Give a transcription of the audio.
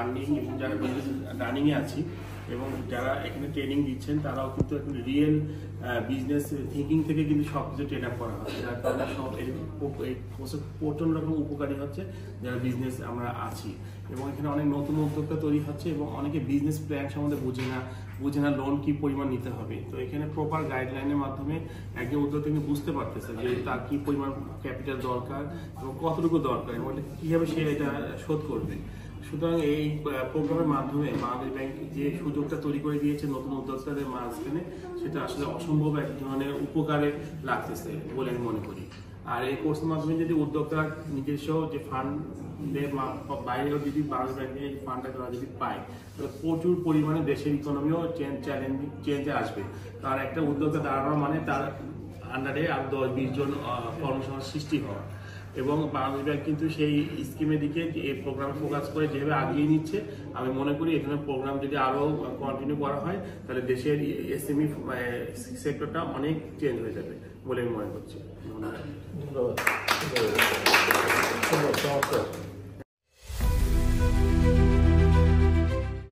Learning এবং যারা business রানিংয়ে আছি এবং যারা এখানে ট্রেনিং দিচ্ছেন তারাও কিন্তু এখন রিয়েল বিজনেস থিঙ্কিং থেকে কিন্তু সব কিছু ট্রেন আপ করা হচ্ছে, যার কারণে সব এই প্রচন্ড রকম উপকারী হচ্ছে যারা বিজনেস আমরা আছি। এবং এখানে অনেক নতুন উদ্যোক্তা তৈরি হচ্ছে এবং অনেকে বিজনেস প্ল্যান সম্বন্ধে বুঝে না লোন কি পরিমাণ নিতে হবে। তো এখানে প্রপার গাইডলাইনের মাধ্যমে একজন উদ্যোক্তা কিন্তু বুঝতে পারতেছে যে তার কি পরিমাণ ক্যাপিটাল দরকার এবং কতটুকু দরকার এবং কীভাবে সে এটা শোধ করবে। সুতরাং এই প্রোগ্রামের মাধ্যমে বাংলাদেশ ব্যাংক যে সুযোগটা তৈরি করে দিয়েছে নতুন উদ্যোক্তাদের মাঝখানে, সেটা আসলে অসম্ভব এক ধরনের উপকারে লাগতেছে বলে আমি মনে করি। আর এই কোর্সের মাধ্যমে যদি উদ্যোক্তারা নিজস্ব যে ফান্ডের বাইরেও যদি বাংলাদেশ ব্যাংকের এই ফান্ডটা যদি পায়, তাহলে প্রচুর পরিমাণে দেশের ইকোনমিও চেঞ্জে আসবে। তার একটা উদ্যোক্তা দাঁড়ানো মানে তার আন্ডারে আর 10-20 জন কর্মসংস্থান সৃষ্টি হওয়া। এবং বাংলাদেশ ব্যাংক কিন্তু সেই স্কিমের দিকে এই প্রোগ্রামে ফোকাস করে যেভাবে আগিয়ে নিচ্ছে, আমি মনে করি এই ধরনের প্রোগ্রাম যদি আরও কন্টিনিউ করা হয় তাহলে দেশের এসএমই সেক্টরটা অনেক চেঞ্জ হয়ে যাবে বলে আমি মনে করছি। ধন্যবাদ।